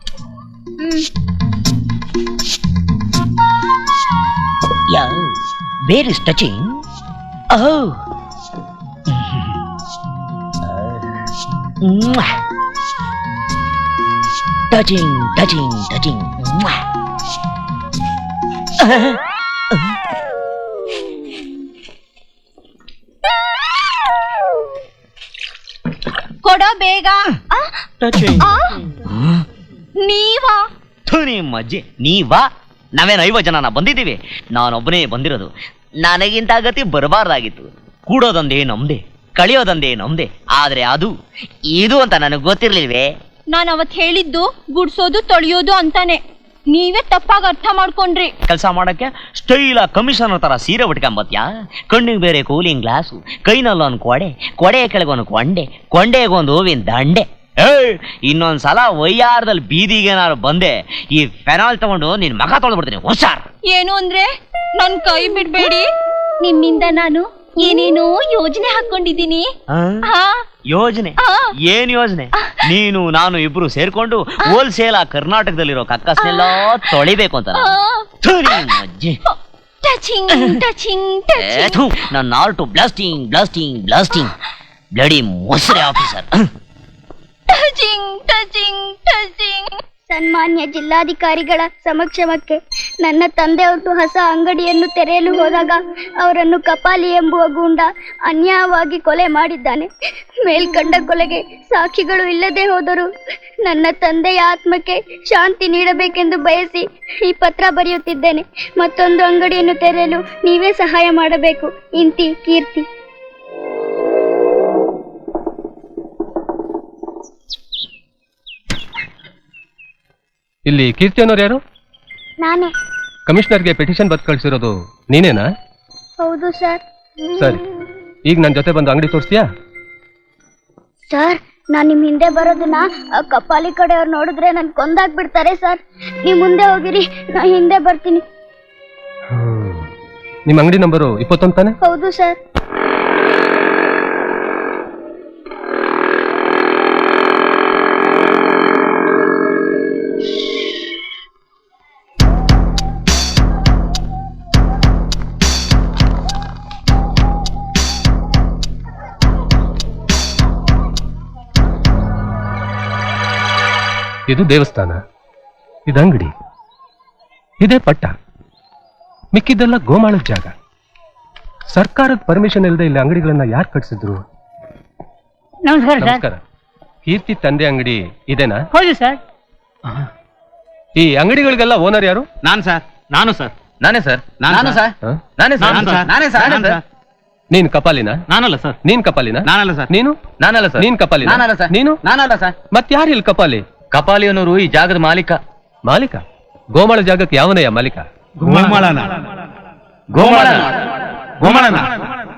[SPEAKER 10] ಬೇರೆ ಟಚಿಂಗ್. Touching touching touching.
[SPEAKER 5] ಕೊಡೋ ಬೇಗ. ನೀವಾ?
[SPEAKER 10] ನಿಮ್ಮಜ್ಜಿ ನೀವಾ? ನಾವೇನು 50 ಜನ ಬಂದಿದ್ದೀವಿ, ನಾನೊಬ್ಬನೇ ಬಂದಿರೋದು. ನನಗಿಂತ ಗತಿ ಬರಬಾರ್ದಾಗಿತ್ತು. ಕೂಡೋದೊಂದೇ ನಮ್ದೆ, ಕಳಿಯೋದೊಂದೇ ನಮ್ದೆ. ಆದ್ರೆ ಅದು ಇದು ಅಂತ ನನಗೆ ಗೊತ್ತಿರ್ಲಿಲ್ವೇ?
[SPEAKER 5] ನಾನು ಅವತ್ ಹೇಳಿದ್ದು ಗುಡ್ಸೋದು ತೊಳೆಯೋದು ಅಂತಾನೆ. ನೀವೇ ತಪ್ಪಾಗಿ ಅರ್ಥ ಮಾಡ್ಕೊಂಡ್ರಿ.
[SPEAKER 10] ಕೆಲಸ ಮಾಡಕ್ಕೆ ಸ್ಟೈಲ ಕಮಿಷನರ್ ತರ ಸೀರೆ ಉಟ್ಕೊಂಬತ್ಯಾ? ಕಣ್ಣಿಗೆ ಬೇರೆ ಕೂಲಿಂಗ್ ಗ್ಲಾಸು, ಕೈನಲ್ಲೊಂದು ಕೊಡೆ ಕೆಳಗೊಂದು ಕೊಂಡೆಗೊಂದು ಹೂವಿನ ದಂಡೆ. ಇನ್ನೊಂದ್ಸಲ ವೈಯಾರದಲ್ಲಿ ಬೀದಿಗೆ ಏನಾದ್ರು ಬಂದೆ ಈ ಫೆನಾಲ್ ತಗೊಂಡು ನಿನ್ ಮಗ ತೊಳೆದ್ಬಿಡ್ತೀನಿ. ಹುಷಾರ್.
[SPEAKER 5] ಏನು ಅಂದ್ರೆ ನನ್ ಕೈ ಬಿಡ್ಬೇಡಿ. ನಿಮ್ಮಿಂದ ನಾನು ಏನೇನೋ ಯೋಜನೆ ಹಾಕೊಂಡಿದ್ದೀನಿ.
[SPEAKER 10] ಯೋಜನೆ? ಏನ್ ಯೋಜನೆ? ನೀನು ನಾನು ಇಬ್ರು ಸೇರ್ಕೊಂಡು ಹೋಲ್ಸೇಲ್ ಕರ್ನಾಟಕದಲ್ಲಿರೋ ಕಕ್ಕಸ್ನೆಲ್ಲ ತೊಳಿಬೇಕು ಅಂತ. ನನ್ನ art blasting blasting blasting bloody ಮೊಸರೆ ಆಫೀಸರ್.
[SPEAKER 11] ಸನ್ಮಾನ್ಯ ಜಿಲ್ಲಾಧಿಕಾರಿಗಳ ಸಮಕ್ಷಮಕ್ಕೆ ನನ್ನ ತಂದೆಯವರು ಹೊಸ ಅಂಗಡಿಯನ್ನು ತೆರೆಯಲು ಹೋದಾಗ ಅವರನ್ನು ಕಪಾಲಿ ಎಂಬುವ ಗೂಂಡ ಅನ್ಯಾಯವಾಗಿ ಕೊಲೆ ಮಾಡಿದ್ದಾನೆ. ಮೇಲ್ಕಂಡ ಕೊಲೆಗೆ ಸಾಕ್ಷಿಗಳು ಇಲ್ಲದೆ ಹೋದರೂ ನನ್ನ ತಂದೆಯ ಆತ್ಮಕ್ಕೆ ಶಾಂತಿ ನೀಡಬೇಕೆಂದು ಬಯಸಿ ಈ ಪತ್ರ ಬರೆಯುತ್ತಿದ್ದೇನೆ. ಮತ್ತೊಂದು ಅಂಗಡಿಯನ್ನು ತೆರೆಯಲು ನೀವೇ ಸಹಾಯ ಮಾಡಬೇಕು. ಇಂತಿ ಕೀರ್ತಿ.
[SPEAKER 2] ಇಲ್ಲಿ ಕೀರ್ತಿ ಅನ್ನೋರು ಯಾರು?
[SPEAKER 11] ನಾನೇ.
[SPEAKER 2] ಕಮಿಷನರ್ಗೆ ಪೆಟಿಷನ್ ಬರೆದು ಕಳಿಸಿರೋದು ನೀನೇನಾ?
[SPEAKER 11] ಹೌದು ಸರ್.
[SPEAKER 2] ಸರಿ, ಈಗ ನನ್ನ ಜೊತೆ ಬಂದು ಅಂಗಡಿ ತೋರಿಸ್ತೀಯಾ?
[SPEAKER 11] ಸರ್, ನಾನು ನಿಮ್ಮ ಹಿಂದೆ ಬರೋದನ್ನ ಆ ಕಪಾಲಿ ಕಡೆಯವ್ರು ನೋಡಿದ್ರೆ ನನ್ ಕೊಂದಾಕ್ಬಿಡ್ತಾರೆ ಸರ್. ನೀವು ಮುಂದೆ ಹೋಗಿರಿ, ನಾ ಹಿಂದೆ ಬರ್ತೀನಿ.
[SPEAKER 2] ನಿಮ್ಮ ಅಂಗಡಿ ನಂಬರು 21 ತಾನೆ?
[SPEAKER 11] ಹೌದು ಸರ್.
[SPEAKER 2] ಇದು ದೇವಸ್ಥಾನ, ಇದು ಅಂಗಡಿ, ಇದೇ ಪಟ್ಟ, ಮಿಕ್ಕಿದ್ದೆಲ್ಲ ಗೋಮಾಳದ ಜಾಗ. ಸರ್ಕಾರದ ಪರ್ಮಿಷನ್ ಇಲ್ಲದೆ ಇಲ್ಲಿ ಅಂಗಡಿಗಳನ್ನ ಯಾರು ಕಟ್ಸಿದ್ರು? ನಮಸ್ಕಾರ. ಕೀರ್ತಿ ತಂದೆ ಅಂಗಡಿ ಇದೇನಾ?
[SPEAKER 3] ಹೌದು ಸರ್.
[SPEAKER 2] ಈ ಅಂಗಡಿಗಳಿಗೆಲ್ಲ ಓನರ್ ಯಾರು?
[SPEAKER 3] ನಾನು ಸರ್. ನಾನು ಸರ್.
[SPEAKER 10] ನಾನೇ ಸರ್.
[SPEAKER 2] ನಾನೇ ಸರ್.
[SPEAKER 10] ನಾನೇ ಸರ್.
[SPEAKER 2] ನೀನ್ ಕಪಾಲಿನ?
[SPEAKER 3] ನಾನಲ್ಲ ಸರ್.
[SPEAKER 2] ನೀನ್ ಕಪಾಲಿನ?
[SPEAKER 3] ನಾನಲ್ಲ ಸರ್.
[SPEAKER 2] ನೀನು?
[SPEAKER 10] ನಾನಲ್ಲ ಸರ್.
[SPEAKER 2] ನೀನ್ ಕಪಾಲಿನ?
[SPEAKER 10] ನಾನಲ್ಲ ಸರ್.
[SPEAKER 2] ನೀನು?
[SPEAKER 10] ನಾನಲ್ಲ ಸರ್.
[SPEAKER 2] ಮತ್ಯಾರು ಇಲ್ಲಿ ಕಪಾಲಿ?
[SPEAKER 10] ಕಪಾಲಿ ಅನ್ನೋರು ಈ ಜಾಗದ ಮಾಲೀಕ.
[SPEAKER 2] ಮಾಲೀಕ? ಗೋಮಾಳ ಜಾಗಕ್ಕೆ ಯಾವನಯ್ಯ ಮಾಲೀಕ?
[SPEAKER 10] ಗೋಮಾಳನ.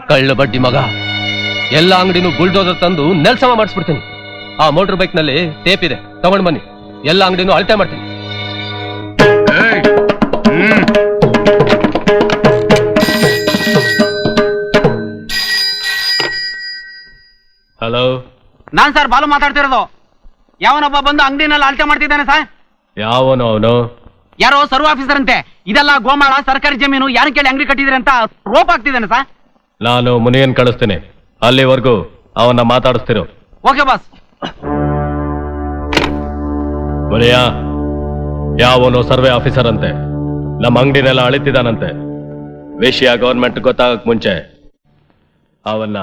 [SPEAKER 2] ಕಳ್ಳ ಬಡ್ಡಿ ಮಗ, ಎಲ್ಲ ಅಂಗಡಿನೂ ಬುಲ್ಡೋಸರ್ ತಂದು ನೆಲ್ಸಮ ಮಾಡಿಸ್ಬಿಡ್ತೀನಿ. ಆ ಮೋಟರ್ ಬೈಕ್ ನಲ್ಲಿ ಟೇಪ್ ಇದೆ, ತಗೊಂಡ್ ಬನ್ನಿ. ಎಲ್ಲ ಅಂಗಡಿನೂ ಅಳತೆ ಮಾಡ್ತೀನಿ. ಹಲೋ,
[SPEAKER 8] ನಾನ್ ಸರ್ ಬಾಲು ಮಾತಾಡ್ತಿರೋದು. ಯಾವನೊಬ್ಬ ಬಂದು ಅಂಗಡಿನಲ್ಲಿ ಅಳತೆ ಮಾಡ್ತಿದ್ದಾನೆ ಸರ್.
[SPEAKER 2] ಯಾವನು ಅವನು?
[SPEAKER 8] ಯಾರೋ ಸರ್ವ್ ಆಫೀಸರ್ ಅಂತೆ. ಇದೆಲ್ಲ ಗೋಮಾಳ ಸರ್ಕಾರಿ ಜಮೀನು, ಯಾರು ಕೇಳಿ ಅಂಗಡಿ ಕಟ್ಟಿದ್ರೆ ಅಂತ ರೋಪ್ ಆಗ್ತಿದ್ದಾನೆ ಸರ್.
[SPEAKER 2] ನಾನು ಮುನಿಯನ್ ಕಳಿಸ್ತೇನೆ, ಅಲ್ಲಿವರೆಗೂ ಅವನ್ನ ಮಾತಾಡಿಸ್ತಿರು.
[SPEAKER 8] Okay boss.
[SPEAKER 2] ಮುನಿಯ, ಯಾವನು ಸರ್ವೆ ಆಫೀಸರ್ ಅಂತೆ, ನಮ್ಮ ಅಂಗಡಿನೆಲ್ಲ ಅಳಿತಿದ್ದಾನಂತೆ. ವಿಷಯ ಗೌರ್ಮೆಂಟ್ ಗೊತ್ತಾಗಕ್ ಮುಂಚೆ ಅವನ್ನ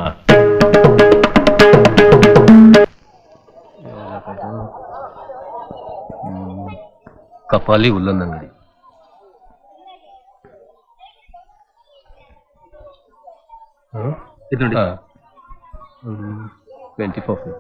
[SPEAKER 2] ಕಪಾಲಿ ಉಲ್ಲನ್ ಅಂಗಡಿ.
[SPEAKER 1] ಇದು ನೋಡಿ.
[SPEAKER 2] 24 feet.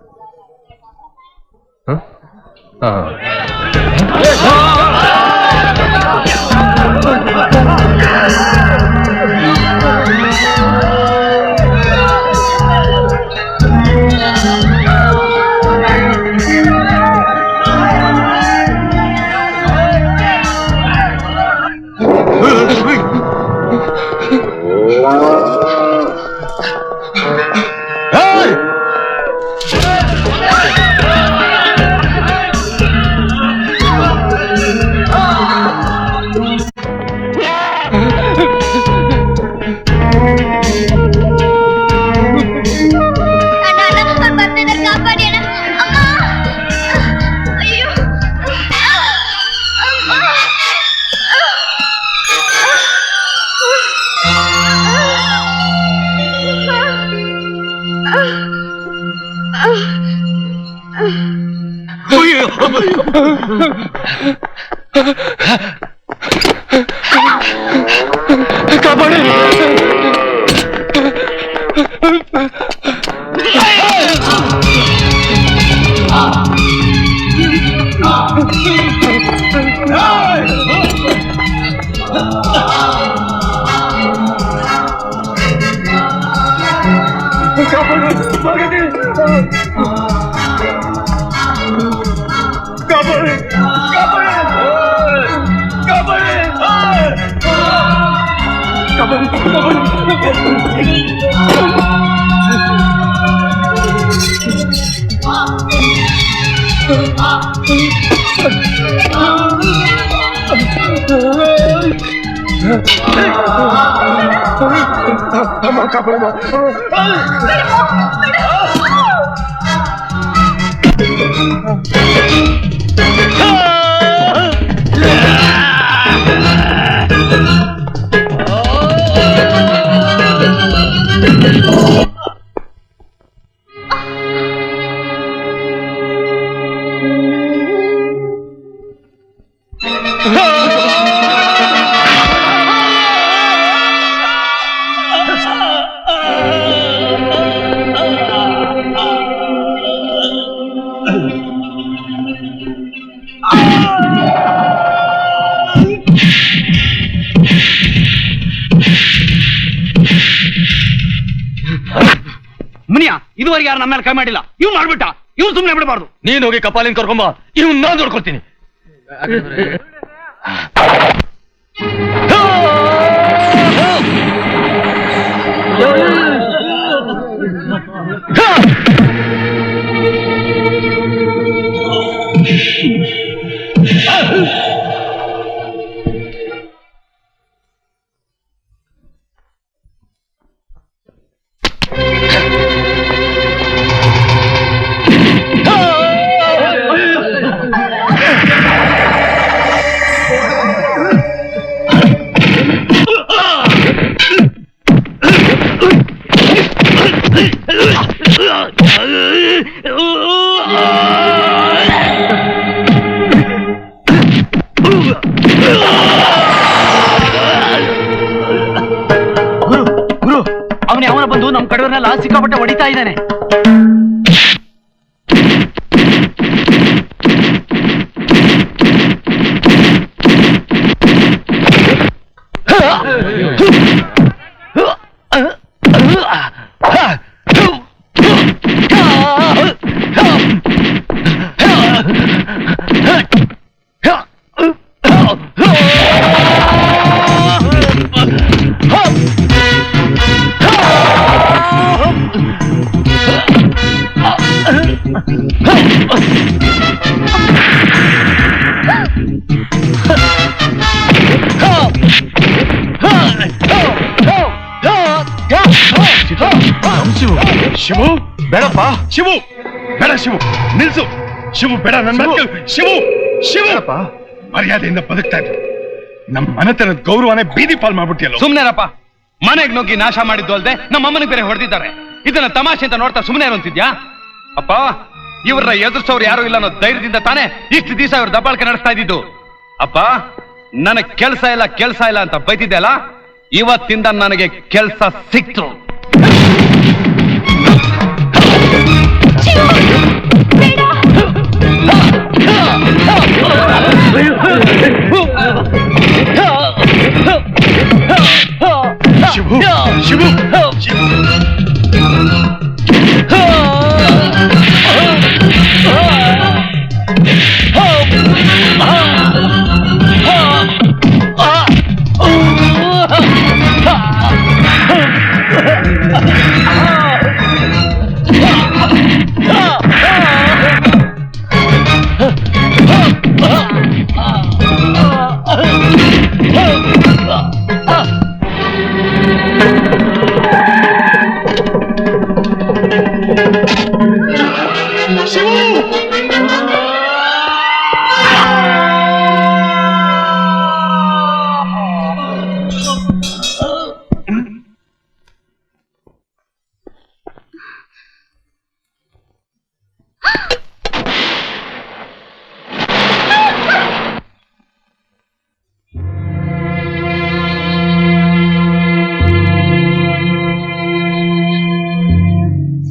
[SPEAKER 8] ಮುನಿಯ ಇದುವರೆಗೆ ಯಾರು ನಮ್ಮ ಮೇಲೆ ಕೈ ಮಾಡಿಲ್ಲ. ಇವ್ ಮಾಡ್ಬಿಟ್ಟ, ಇವ್ ಸುಮ್ನೆ ಬಿಡಬಾರ್ದು. ನೀನ್ ಹೋಗಿ ಕಪಾಲಿನ ಕರ್ಕೊಂಬ, ಇವ್ ನಾನ್ ನೋಡ್ಕೊಳ್ತೀನಿ. ಅವನ ಬಂದು ನಮ್ ಕಡೆಯವರೆಲ್ಲ ಸಿಕ್ಕಾಪಟ್ಟೆ ಹೊಡಿತಾ ಇದ್ದಾನೆ.
[SPEAKER 6] ಶಿವು ಬೇಡಪ್ಪ, ಶಿವು ಬೇಡ, ಶಿವು ನಿಲ್ಸು, ಶಿವು ಬೇಡ, ನನ್ನ ಮಾತು ಕೇಳು. ಶಿವು ಶಿವಪ್ಪ ಮರ್ಯಾದೆಯಿಂದ ಬದುಕ್ತಾ ಇದ್ರು, ನಮ್ಮ ಮನೆತನದ ಗೌರವನೇ ಬೀದಿ ಪಾಲ್ ಮಾಡ್ಬಿಟ್ಟಿಯಲ್ಲ.
[SPEAKER 8] ಸುಮ್ನೆರಪ್ಪ,
[SPEAKER 9] ಮನೆಗೆ ನುಗ್ಗಿ ನಾಶ ಮಾಡಿದ್ದು ಅಲ್ದೆ ನಮ್ಮ ಅಮ್ಮನಿಗೆ ಬೇರೆ ಹೊಡೆದಿದ್ದಾರೆ. ಇದನ್ನ ತಮಾಷೆ ಅಂತ ನೋಡ್ತಾ ಸುಮ್ಮನೆ ಅಂತಿದ್ಯಾ? ಅಪ್ಪ, ಇವ್ರನ್ನ ಎದುರಿಸೋರು ಯಾರು ಇಲ್ಲ ಅನ್ನೋ ಧೈರ್ಯದಿಂದ ತಾನೇ ಇಷ್ಟು ದಿವಸ ಇವ್ರ ದಬ್ಬಾಳಿಕೆ ನಡೆಸ್ತಾ ಇದ್ದಿದ್ದು. ಅಪ್ಪ, ನನಗೆ ಕೆಲಸ ಇಲ್ಲ ಅಂತ ಬೈತಿದ್ದೆ ಅಲ್ಲ, ಇವತ್ತಿಂದ ನನಗೆ ಕೆಲಸ ಸಿಕ್ತು.
[SPEAKER 6] ಶಿವು, ಶಿವು,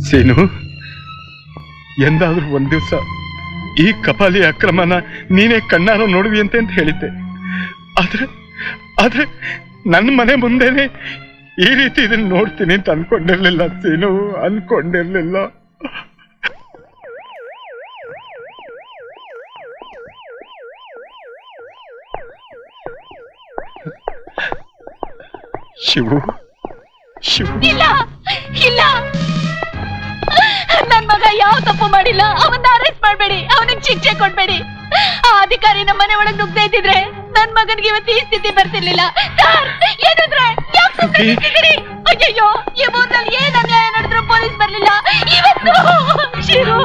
[SPEAKER 6] ಸೀನು, ಎಂದಾದ್ರೂ ಒಂದ್ ದಿವಸ ಈ ಕಪಾಲಿ ಅಕ್ರಮನ ನೀನೇ ಕಣ್ಣಾರ ನೋಡುವಿ ಅಂತ ಹೇಳಿದ್ದೆ. ಆದ್ರೆ ನನ್ನ ಮನೆ ಮುಂದೆನೆ ಈ ರೀತಿ ಇದನ್ನ ನೋಡ್ತೀನಿ ಅಂತ ಅನ್ಕೊಂಡಿರ್ಲಿಲ್ಲ ಸೀನು, ಅನ್ಕೊಂಡಿರ್ಲಿಲ್ಲ. ಶಿವು, ಶಿವು,
[SPEAKER 5] ಇಲ್ಲ ಇಲ್ಲ, ನನ್ ಮಗ ಯಾವ ತಪ್ಪು ಮಾಡಿಲ್ಲ. ಅವನ್ನ ಅರೆಸ್ಟ್ ಮಾಡ್ಬೇಡಿ, ಅವನಿಗೆ ಶಿಕ್ಷೆ ಕೊಡ್ಬೇಡಿ. ಆ ಅಧಿಕಾರಿ ನಮ್ಮ ಮನೆ ಒಳಗ್ ನುಗ್ಗದೇ ಇದ್ದಿದ್ರೆ ನನ್ ಮಗನಿಗೆ ಇವತ್ತು ಈ ಸ್ಥಿತಿ ಬರ್ತಿರ್ಲಿಲ್ಲ. ಅಯ್ಯಯ್ಯೋ, ಈ ಊರ್ನಲ್ಲಿ ಏನ್ ಅನ್ಯಾಯ ನಡೆದ್ರು ಪೊಲೀಸ್ ಬರ್ಲಿಲ್ಲ ಇವತ್ತು. ಶಿರು,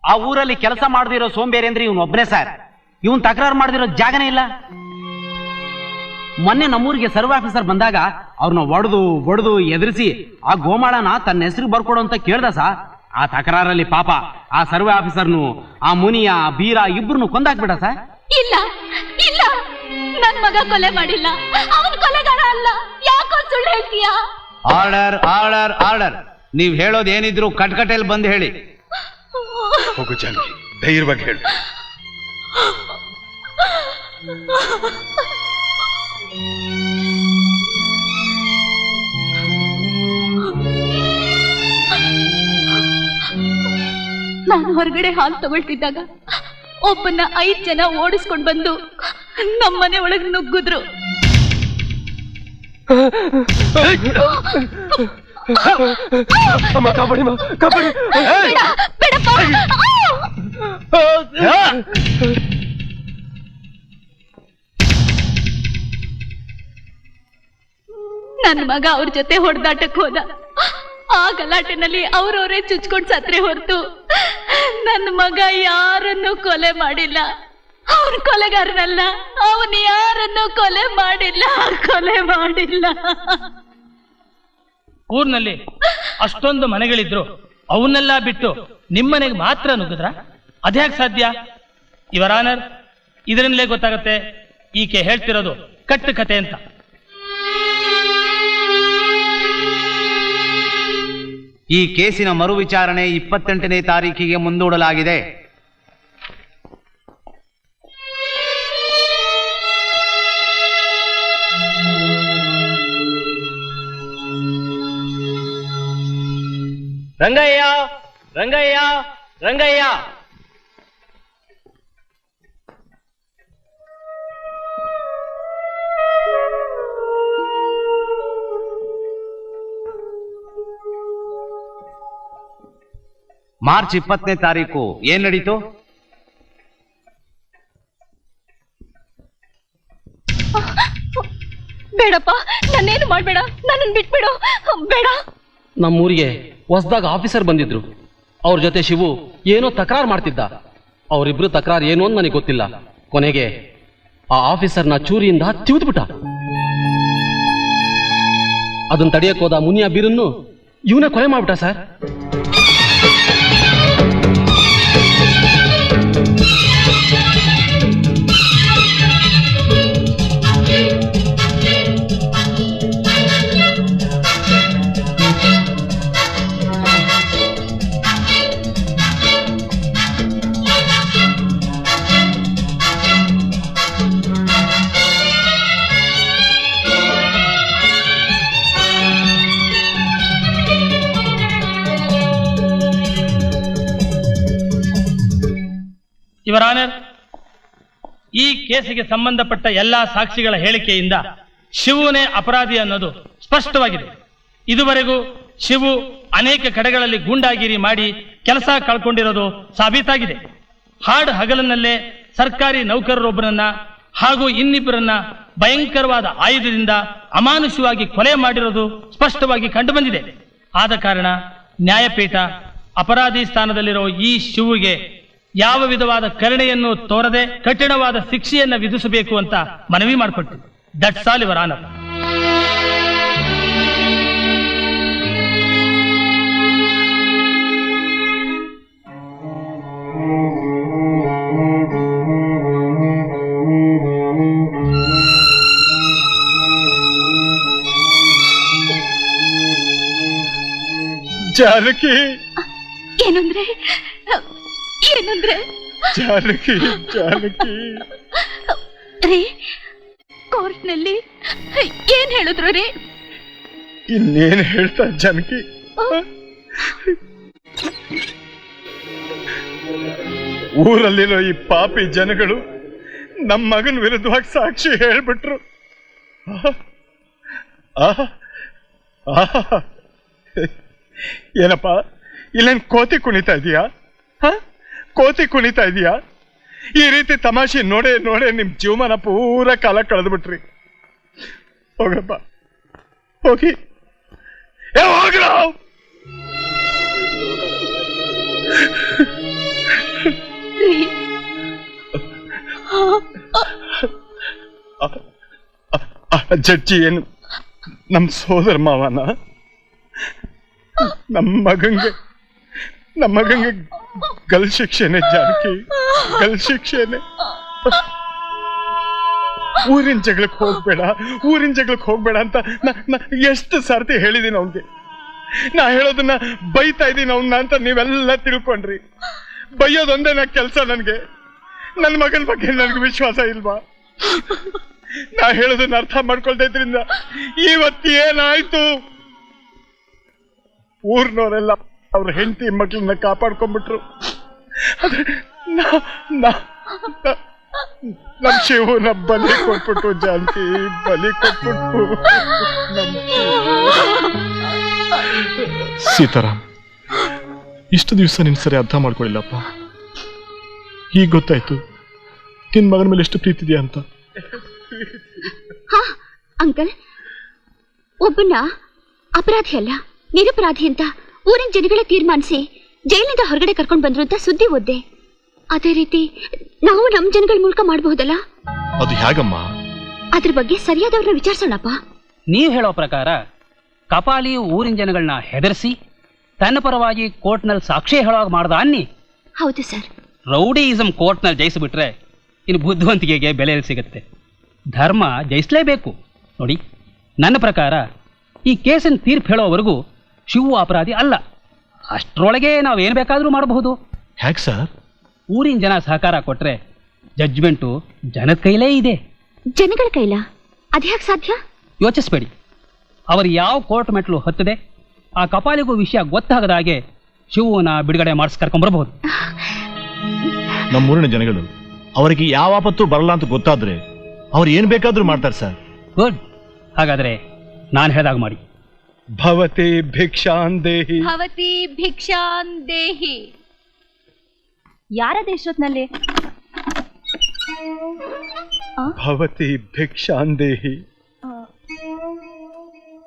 [SPEAKER 8] ಆ ಊರಲ್ಲಿ ಕೆಲಸ ಮಾಡದಿರೋ ಸೋಂಬೇರಿ ಅಂದ್ರೆ ಇವನ್ ಒಬ್ಬನೇ ಸರ್. ಇವನ್ ತಕರಾರು ಮಾಡದಿರೋ ಜಾಗನೇ ಇಲ್ಲ. ಮೊನ್ನೆ ನಮ್ಮೂರಿಗೆ ಸರ್ವೆ ಆಫೀಸರ್ ಬಂದಾಗ ಅವ್ರನ್ನ ಒಡೆದು ಎದುರಿಸಿ ಆ ಗೋಮಾಳನ ತನ್ನ ಹೆಸರು ಬರ್ಕೊಡು ಅಂತ ಕೇಳ್ದ ಸರ್. ಆ ತಕರಾರಲ್ಲಿ ಪಾಪ ಆ ಸರ್ವೆ ಆಫೀಸರ್ನು ಆ ಮುನಿಯ ಬೀರ ಇಬ್ರು ಕೊಂದಾಕ್ಬಿಡ ಸರ್.
[SPEAKER 5] ಇಲ್ಲ ಇಲ್ಲ, ನನ್ ಮಗ ಕೊಲೆ ಮಾಡಿಲ್ಲ, ಅವನ್ ಕೊಲೆಗಾರ ಅಲ್ಲ. ಯಾಕೋ ಸುಳ್ಳು ಹೇಳ್ತೀಯಾ?
[SPEAKER 1] Order, order, order. ನೀವ್ ಹೇಳೋದೇನಿದ್ರು ಕಟ್ಕಟೆಲ್ ಬಂದು ಹೇಳಿ.
[SPEAKER 6] ಹೋಗು ಜಾನಕಿ, ಧೈರ್ಯವಾಗಿ ಹೇಳು.
[SPEAKER 5] ನಾನು ಹೊರಗಡೆ ಹಾಲು ತಗೊಳ್ತಿದ್ದಾಗ ಒಬ್ಬನ್ನ 5 ಜನ ಓಡಿಸ್ಕೊಂಡ್ ಬಂದು ನಮ್ಮನೆ ಒಳಗೆ ನುಗ್ಗಿದ್ರು. ನನ್ನ ಮಗ ಅವ್ರ ಜೊತೆ ಹೊಡೆದಾಟಕ್ಕೆ ಹೋದ. ಆ ಗಲಾಟೆನಲ್ಲಿ ಅವ್ರವರೇ ಚುಚ್ಕೊಂಡ್ ಸತ್ರೆ ಹೊರತು ನನ್ನ ಮಗ ಯಾರನ್ನು ಕೊಲೆ ಮಾಡಿಲ್ಲ. ಅವನ್ ಕೊಲೆಗಾರನಲ್ಲ, ಅವನು ಯಾರನ್ನು ಕೊಲೆ ಮಾಡಿಲ್ಲ.
[SPEAKER 12] ಊರ್ನಲ್ಲಿ ಅಷ್ಟೊಂದು ಮನೆಗಳಿದ್ರು ಅವನ್ನೆಲ್ಲ ಬಿಟ್ಟು ನಿಮ್ಮನೆಗೆ ಮಾತ್ರ ನುಗ್ಗಿದ್ರ? ಅದ್ಯಾಕೆ ಸಾಧ್ಯ? ಇವರ ಆನರ್, ಇದರಿಂದಲೇ ಗೊತ್ತಾಗತ್ತೆ ಈಕೆ ಹೇಳ್ತಿರೋದು ಕಟ್ಟು ಕತೆ ಅಂತ.
[SPEAKER 1] ಈ ಕೇಸಿನ ಮರು ವಿಚಾರಣೆ 28ನೇ ತಾರೀಕಿಗೆ ಮುಂದೂಡಲಾಗಿದೆ.
[SPEAKER 3] ರಂಗಯ್ಯ, ರಂಗಯ್ಯ, ರಂಗಯ್ಯ.
[SPEAKER 1] ಮಾರ್ಚ್ 20ನೇ ತಾರೀಕು ಏನ್ ನಡೀತು?
[SPEAKER 5] ಬೇಡ ಮಾಡ್ಬೇಡ, ನನ್ನನ್ನು ಬಿಟ್ಬಿಡು, ಬೇಡ.
[SPEAKER 8] ನಮ್ಮೂರಿಗೆ ಹೊಸದಾಗ ಆಫೀಸರ್ ಬಂದಿದ್ರು. ಅವ್ರ ಜೊತೆ ಶಿವು ಏನೋ ತಕರಾರು ಮಾಡ್ತಿದ್ದ. ಅವರಿಬ್ರು ತಕರಾರು ಏನು ಅಂತ ನನಗೆ ಗೊತ್ತಿಲ್ಲ. ಕೊನೆಗೆ ಆ ಆಫೀಸರ್ನ ಚೂರಿಯಿಂದ ತಿವಿದ್ಬಿಟ್ಟ. ಅದನ್ನ ತಡೆಯಕ್ ಹೋದ ಮುನಿಯಾ ಬೀರನ್ನು ಇವನೇ ಕೊಲೆ ಮಾಡ್ಬಿಟ್ಟ ಸರ್.
[SPEAKER 12] ಯುವರ್ ಆನರ್, ಈ ಕೇಸಿಗೆ ಸಂಬಂಧಪಟ್ಟ ಎಲ್ಲಾ ಸಾಕ್ಷಿಗಳ ಹೇಳಿಕೆಯಿಂದ ಶಿವುನೇ ಅಪರಾಧಿ ಅನ್ನೋದು ಸ್ಪಷ್ಟವಾಗಿದೆ. ಇದುವರೆಗೂ ಶಿವು ಅನೇಕ ಕಡೆಗಳಲ್ಲಿ ಗೂಂಡಾಗಿರಿ ಮಾಡಿ ಕೆಲಸ ಕಳ್ಕೊಂಡಿರೋದು ಸಾಬೀತಾಗಿದೆ. ಹಾಡು ಹಗಲಿನಲ್ಲೇ ಸರ್ಕಾರಿ ನೌಕರರೊಬ್ಬರನ್ನ ಹಾಗೂ ಇನ್ನಿಬ್ಬರನ್ನ ಭಯಂಕರವಾದ ಆಯುಧದಿಂದ ಅಮಾನುಷವಾಗಿ ಕೊಲೆ ಮಾಡಿರೋದು ಸ್ಪಷ್ಟವಾಗಿ ಕಂಡುಬಂದಿದೆ. ಆದ ಕಾರಣ ನ್ಯಾಯಪೀಠ ಅಪರಾಧಿ ಸ್ಥಾನದಲ್ಲಿರೋ ಈ ಶಿವುಗೆ ಯಾವ ವಿಧವಾದ ಕರುಣೆಯನ್ನು ತೋರದೆ ಕಠಿಣವಾದ ಶಿಕ್ಷೆಯನ್ನ ವಿಧಿಸಬೇಕು ಅಂತ ಮನವಿ ಮಾಡಿಕೊಟ್ಟು. That's all your honour.
[SPEAKER 6] Janaki,
[SPEAKER 5] ಏನಂದ್ರೆ ಏನಂದ್ರೆ
[SPEAKER 6] ಜಾನಕಿ, ಜಾನಕಿ
[SPEAKER 5] ರೀ, ಕೋರ್ಟ್ನಲ್ಲಿ ಏನ್ ಹೇಳಿದ್ರು ರೀ?
[SPEAKER 6] ಇನ್ನೇನ್ ಹೇಳ್ತಾ ಜಾನಕಿ? ಊರಲ್ಲಿರೋ ಈ ಪಾಪಿ ಜನಗಳು ನಮ್ಮ ಮಗನ ವಿರುದ್ಧವಾಗಿ ಸಾಕ್ಷಿ ಹೇಳ್ಬಿಟ್ರು. ಏನಪ್ಪ, ಇಲ್ಲೇನ್ ಕೋತಿ ಕುಣಿತಾ ಇದೀಯಾ? ಕೋತಿ ಕುಣಿತಾ ಇದೀಯಾ? ಈ ರೀತಿ ತಮಾಷೆ ನೋಡೇ ನೋಡೇ ನಿಮ್ ಜೀವಮಾನ ಪೂರ ಕಾಲ ಕಳೆದ್ಬಿಟ್ರಿ. ಹೋಗಪ್ಪ, ಹೋಗಿ. ಹೋಗ್ರ, ಜಡ್ಜಿ ಏನು ನಮ್ ಸೋದರ ಮಾವನ? ನಮ್ಮ ಮಗಂಗೆ ಗಲ್ ಶಿಕ್ಷೆನೆ ಜಾನಕಿ, ಗಲ್ ಶಿಕ್ಷೆನೆ. ಊರಿನ ಜಗಳಕ್ಕೆ ಹೋಗ್ಬೇಡ ಅಂತ ಎಷ್ಟು ಸರ್ತಿ ಹೇಳಿದೀನಿ ಅವನ್ಗೆ. ನಾ ಹೇಳೋದನ್ನ ಬೈತಾ ಇದ್ದೀನಿ ಅವನ್ನ ಅಂತ ನೀವೆಲ್ಲ ತಿಳ್ಕೊಂಡ್ರಿ. ಬೈಯೋದೊಂದೇ ನಾ ಕೆಲಸ. ನನ್ಗೆ ನನ್ನ ಮಗನ ಬಗ್ಗೆ ನನ್ಗೆ ವಿಶ್ವಾಸ ಇಲ್ವಾ? ನಾ ಹೇಳೋದನ್ನ ಅರ್ಥ ಮಾಡ್ಕೊಳ್ತಾ ಇದ್ರಿಂದ ಇವತ್ತೇನಾಯ್ತು? ಊರ್ನವರೆಲ್ಲ ಅವ್ರ ಹೆಂಡತಿ ಮಕ್ಕಳನ್ನ ಕಾಪಾಡ್ಕೊಂಡ್ಬಿಟ್ರು. ನಮ್ ಶಿವನ ಬಲಿ ಕೊಟ್ಬಿಟ್ಟು ಜಾನಕಿ, ಬಲಿ ಕೊಟ್ಬಿಟ್ಟು.
[SPEAKER 7] ಸೀತಾರಾಮ್, ಇಷ್ಟು ದಿವಸ ನಿನ್ ಸರಿ ಅರ್ಥ ಮಾಡ್ಕೊಳ್ಳಿಲ್ಲಪ್ಪ. ಈಗ ಗೊತ್ತಾಯ್ತು ನಿನ್ ಮಗನ ಮೇಲೆ ಎಷ್ಟು ಪ್ರೀತಿ ಇದೆಯಾ ಅಂತ.
[SPEAKER 5] ಅಂಕಲ್, ಒಬ್ಬನ್ನ ಅಪರಾಧಿ ಅಲ್ಲ ನಿರಪರಾಧಿ ಅಂತ ಊರಿನ ಜನಗಳೇ ತೀರ್ಮಾನಿಸಿ ಜೈಲಿನಿಂದ ಹೊರಗಡೆ ಕರ್ಕೊಂಡು ಬಂದ್ರು ಅಂತ ಸುದ್ದಿ ಓದ್ದೆ. ಅದೇ ರೀತಿ ನಾವು ನಮ್ಮ ಜನಗಳ ಮೂಲಕ ಮಾಡಬಹುದಲ್ಲ?
[SPEAKER 7] ಅದು ಹೇಗಮ್ಮ?
[SPEAKER 5] ಅದ್ರ ಬಗ್ಗೆ ಸರಿಯಾದವ್ರನ್ನ ವಿಚಾರಿಸೋಣಪ್ಪ.
[SPEAKER 8] ನೀವು ಹೇಳೋ ಪ್ರಕಾರ ಕಪಾಲಿ ಊರಿನ ಜನಗಳನ್ನ ಹೆದರಿಸಿ ತನ್ನ ಪರವಾಗಿ ಕೋರ್ಟ್ನಲ್ಲಿ ಸಾಕ್ಷಿ ಹೇಳುವಾಗ ಮಾಡ್ದ ಅನ್ನಿ?
[SPEAKER 5] ಹೌದು ಸರ್.
[SPEAKER 8] ರೌಡಿಯಿಸಂ ಕೋರ್ಟ್ನಲ್ಲಿ ಜಯಿಸಿಬಿಟ್ರೆ ಇನ್ನು ಬುದ್ಧಿವಂತಿಕೆಗೆ ಬೆಲೆ ಸಿಗುತ್ತೆ. ಧರ್ಮ ಜಯಿಸಲೇಬೇಕು. ನೋಡಿ, ನನ್ನ ಪ್ರಕಾರ ಈ ಕೇಸಿನ ತೀರ್ಪು ಹೇಳೋವರೆಗೂ ಶಿವು ಅಪರಾಧಿ ಅಲ್ಲ. ಅಷ್ಟರೊಳಗೆ ನಾವೇನು ಬೇಕಾದರೂ ಮಾಡಬಹುದು.
[SPEAKER 7] ಹೇಗೆ ಸರ್?
[SPEAKER 8] ಊರಿನ ಜನ ಸಹಕಾರ ಕೊಟ್ರೆ ಜಡ್ಜ್ಮೆಂಟು ಜನದ ಕೈಲೇ ಇದೆ.
[SPEAKER 5] ಜನಗಳ ಕೈಲ? ಅದ್ಯಾಕೆ ಸಾಧ್ಯ?
[SPEAKER 8] ಯೋಚಿಸ್ಬೇಡಿ. ಅವರು ಯಾವ ಕೋರ್ಟ್ ಮೆಟ್ಲು ಹತ್ತದೆ ಆ ಕಪಾಲಿಗೂ ವಿಷಯ ಗೊತ್ತಾಗದ ಹಾಗೆ ಶಿವನ ಬಿಡುಗಡೆ ಮಾಡಿಸಿ ಕರ್ಕೊಂಡ್ಬರಬಹುದು.
[SPEAKER 7] ನಮ್ಮೂರಿನ ಜನಗಳು ಅವರಿಗೆ ಯಾವ ಆಪತ್ತು ಬರಲ್ಲ ಅಂತ ಗೊತ್ತಾದ್ರೆ ಅವ್ರು ಏನ್ ಬೇಕಾದ್ರೂ ಮಾಡ್ತಾರೆ ಸರ್.
[SPEAKER 8] ಗುಡ್. ಹಾಗಾದ್ರೆ ನಾನು ಹೇಳಿದಾಗ ಮಾಡಿ.
[SPEAKER 6] ಭವತಿ ಭಿಕ್ಷಾನ್ ದೇಹಿ.
[SPEAKER 5] ಭವತಿ ಭಿಕ್ಷಾನ್ ದೇಹಿ. ಯಾರದ ಎಷ್ಟೊತ್ನಲ್ಲಿ?
[SPEAKER 6] ಭವತಿ ಭಿಕ್ಷಾನ್ ದೇಹಿ.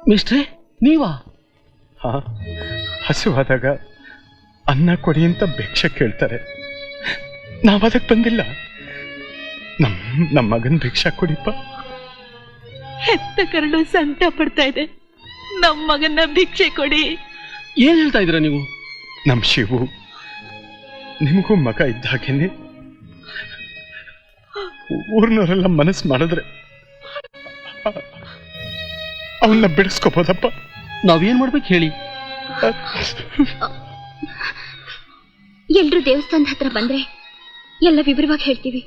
[SPEAKER 12] ಮಿಸ್ಟ್ರೆ ನೀವಾ?
[SPEAKER 6] ಹಾ, ಹಸುವಾದಾಗ ಅನ್ನ ಕೊಡಿ ಅಂತ ಭಿಕ್ಷೆ ಕೇಳ್ತಾರೆ. ನಾವದಕ್ಕೆ ಬಂದಿಲ್ಲ. ನಮ್ಮ ಮಗನ್ ಭಿಕ್ಷಾ ಕೊಡಿಪ್ಪ.
[SPEAKER 5] ಹೆತ್ತ ಕರಳು ಸಂಕಟ ಪಡ್ತಾ ಇದೆ. ನಮ್ಮ ಮಗನ ಭಿಕ್ಷೆ ಕೊಡಿ.
[SPEAKER 12] ಏನ್ ಹೇಳ್ತಾ ಇದ್ದೀರಾ ನೀವು?
[SPEAKER 6] ನಮ್ ಶಿವು ನಿಮಗೂ ಮಗ ಇದ್ದಾಗೇನೆ ಊರ್ನವರೆಲ್ಲ ಮನಸ್ಸು ಮಾಡಿದ್ರೆ ಅವನ್ನ ಬಿಡಿಸ್ಕೋಬೋದಪ್ಪ.
[SPEAKER 12] ನಾವೇನ್ ಮಾಡ್ಬೇಕು ಹೇಳಿ?
[SPEAKER 11] ಎಲ್ರೂ ದೇವಸ್ಥಾನದ ಹತ್ರ ಬಂದ್ರೆ ಎಲ್ಲ ವಿವರವಾಗಿ ಹೇಳ್ತೀವಿ.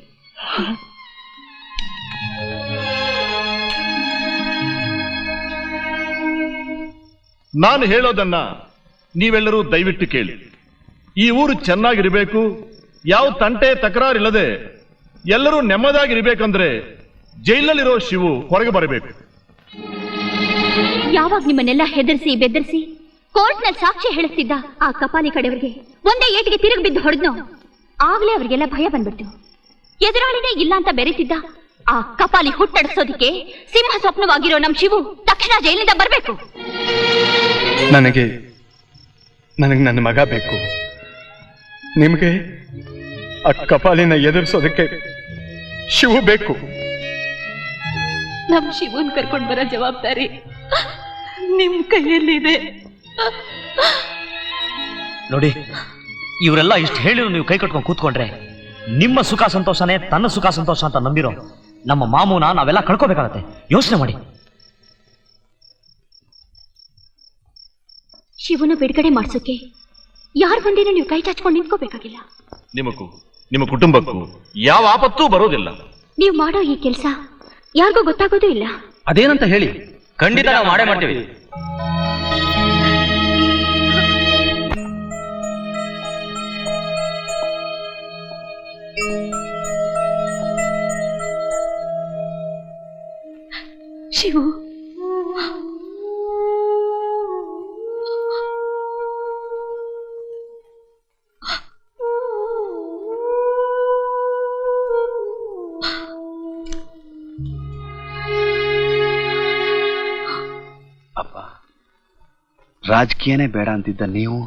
[SPEAKER 7] ನಾನು ಹೇಳೋದನ್ನ ನೀವೆಲ್ಲರೂ ದಯವಿಟ್ಟು ಕೇಳಿ. ಈ ಊರು ಚೆನ್ನಾಗಿರ್ಬೇಕು, ಯಾವ ತಂಟೆ ತಕರಾರಿಲ್ಲದೆ ಎಲ್ಲರೂ ನೆಮ್ಮದಾಗಿರ್ಬೇಕಂದ್ರೆ ಜೈಲಲ್ಲಿರೋ ಶಿವು ಹೊರಗೆ ಬರಬೇಕು.
[SPEAKER 11] ಯಾವಾಗ ನಿಮ್ಮನ್ನೆಲ್ಲ ಹೆದರ್ಸಿ ಬೆದರ್ಸಿ ಕೋರ್ಟ್ನಲ್ಲಿ ಸಾಕ್ಷಿ ಹೇಳಿಸ್ತಿದ್ದ ಆ ಕಪಾಲಿ ಕಡೆಯವರಿಗೆ ಒಂದೇ ಏಟಿಗೆ ತಿರುಗಿ ಬಿದ್ದು ಹೊಡೆದ್ನೋ ಆಗ್ಲೇ ಅವ್ರಿಗೆಲ್ಲ ಭಯ ಬಂದ್ಬಿಡ್ತು. ಎದುರಾಳಿನೇ ಇಲ್ಲ ಅಂತ ಬೆರೆತಿದ್ದ ಆ ಕಪಾಲಿ ಹುಟ್ಟಡಿಸೋದಿಕ್ಕೆ ಸಿಂಹ ಸ್ವಪ್ನವಾಗಿರೋ ನಮ್ ಶಿವು ತಕ್ಷಣ ಜೈಲಿಂದ ಬರ್ಬೇಕು.
[SPEAKER 6] ನನಗೆ ನನ್ನ ಮಗ ಬೇಕು. ನಿಮಗೆ ಆ ಕಪಾಲಿನ ಎದುರಿಸೋದಕ್ಕೆ ಶಿವು ಬೇಕು.
[SPEAKER 5] ನಮ್ ಶಿವನ್ ಕರ್ಕೊಂಡ್ ಬರೋ ಜವಾಬ್ದಾರಿ ನಿಮ್ ಕೈಯಲ್ಲಿದೆ.
[SPEAKER 10] ನೋಡಿ, ಇವರೆಲ್ಲ ಇಷ್ಟು ಹೇಳಿದ್ರು ನೀವು ಕೈ ಕಟ್ಕೊಂಡು ಕೂತ್ಕೊಂಡ್ರೆ ನಿಮ್ಮ ಸುಖ ಸಂತೋಷನೇ ತನ್ನ ಸುಖ ಸಂತೋಷ ಅಂತ ನಂಬಿರೋ ನಮ್ಮ ಮಾಮೂನ ನಾವೆಲ್ಲ ಕಳ್ಕೋಬೇಕಾಗತ್ತೆ. ಯೋಚನೆ ಮಾಡಿ.
[SPEAKER 11] ಶಿವನ ಬಿಡುಗಡೆ ಮಾಡ್ಸೋಕೆ ಯಾರ ಮುಂದೇನೂ ನೀವು ಕೈ ಚಾಚ್ಕೊಂಡು ನಿಂತ್ಕೋಬೇಕಾಗಿಲ್ಲ.
[SPEAKER 7] ನಿಮ್ಮ ಕುಟುಂಬಕ್ಕೂ ಯಾವ ಆಪತ್ತೂ ಬರೋದಿಲ್ಲ.
[SPEAKER 11] ನೀವು ಮಾಡೋ ಈ ಕೆಲಸ ಯಾರಿಗೂ ಗೊತ್ತಾಗೋದು ಇಲ್ಲ.
[SPEAKER 12] ಅದೇನಂತ ಹೇಳಿ.
[SPEAKER 10] ಖಂಡಿತ ನಾವು ಮಾಡೇ ಮಾಡ್ತೀವಿ.
[SPEAKER 5] ಶಿವು,
[SPEAKER 4] ಅಪ್ಪ, ರಾಜಕೀಯನೇ ಬೇಡ ಅಂತಿದ್ದ ನೀವು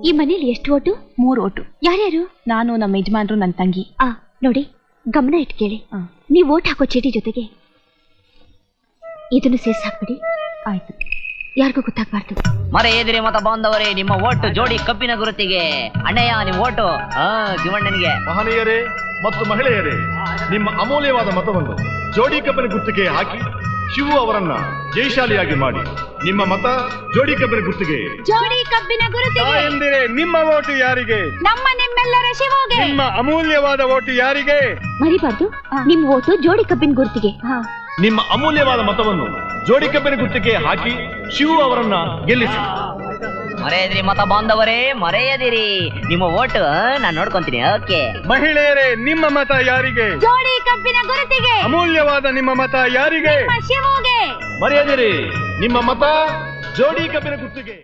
[SPEAKER 11] ಈ ಮನೇಲಿ ಎಷ್ಟು ಓಟು?
[SPEAKER 5] 3 ಓಟು.
[SPEAKER 11] ಯಾರ್ಯಾರು?
[SPEAKER 5] ನಾನು, ನಮ್ಮ ಯಜಮಾನ್ರು, ನನ್ನ ತಂಗಿ.
[SPEAKER 11] ನೋಡಿ, ಗಮನ ಇಟ್ಟು ಕೇಳಿ. ನೀವು ಓಟ್ ಹಾಕೋ ಚೀಟಿ ಜೊತೆಗೆ ಇದನ್ನು ಸೇರ್ಸಿ ಹಾಕ್ಬಿಡಿ.
[SPEAKER 5] ಆಯ್ತು.
[SPEAKER 11] ಯಾರಿಗೂ ಗೊತ್ತಾಗ್ಬಾರ್ದು.
[SPEAKER 10] ಮರೆಯದಿರಿ ಮತ ಬಾಂಧವರೇ, ನಿಮ್ಮ ಓಟು ಜೋಡಿ ಕಬ್ಬಿನ ಗುರುತಿಗೆ. ಅಣ್ಣಯ್ಯ, ನಿಮ್ಮ ಓಟು ಶಿವಣ್ಣನಿಗೆ.
[SPEAKER 7] ಮಹನೀಯರೇ ಮತ್ತು ಮಹಿಳೆಯರೇ, ನಿಮ್ಮ ಅಮೂಲ್ಯವಾದ ಮತವನ್ನು ಜೋಡಿ ಕಬ್ಬಿನ ಗುತ್ತಿಗೆ ಹಾಕಿ ಶಿವು ಅವರನ್ನ ಜಯಶಾಲಿಯಾಗಿ ಮಾಡಿ. ನಿಮ್ಮ ಮತ ಜೋಡಿ ಕಬ್ಬಿನ ಗುತ್ತಿಗೆ.
[SPEAKER 11] ಜೋಡಿ ಕಬ್ಬಿನ ಗುರುತಿಗೆ.
[SPEAKER 6] ಎಂದಿರೆ ನಿಮ್ಮ ಓಟು ಯಾರಿಗೆ?
[SPEAKER 11] ನಿಮ್ಮೆಲ್ಲರ ಶಿವಗೆ.
[SPEAKER 6] ನಿಮ್ಮ ಅಮೂಲ್ಯವಾದ ಓಟು ಯಾರಿಗೆ?
[SPEAKER 11] ಮರಿಬಾರ್ದು, ನಿಮ್ಮ ಓಟು ಜೋಡಿ ಕಬ್ಬಿನ ಗುರುತಿಗೆ.
[SPEAKER 7] ನಿಮ್ಮ ಅಮೂಲ್ಯವಾದ ಮತವನ್ನು ಜೋಡಿ ಕಬ್ಬಿನ ಗುತ್ತಿಗೆ ಹಾಕಿ ಶಿವು ಅವರನ್ನ ಗೆಲ್ಲಿಸಿ.
[SPEAKER 10] ಮರೆಯದಿರಿ ಮತ ಬಾಂಧವರೇ, ಮರೆಯದಿರಿ. ನಿಮ್ಮ ಓಟು ನಾನು ನೋಡ್ಕೊಂತೀನಿ. ಓಕೆ.
[SPEAKER 6] ಮಹಿಳೆಯರೇ, ನಿಮ್ಮ ಮತ ಯಾರಿಗೆ?
[SPEAKER 11] ಜೋಡಿ ಕಬ್ಬಿನ ಗುರುತಿಗೆ.
[SPEAKER 6] ಅಮೂಲ್ಯವಾದ ನಿಮ್ಮ ಮತ ಯಾರಿಗೆ?
[SPEAKER 11] ಶಿವಗೆ.
[SPEAKER 7] ಮರೆಯದಿರಿ, ನಿಮ್ಮ ಮತ ಜೋಡಿ ಕಬ್ಬಿನ ಗುತ್ತಿಗೆ.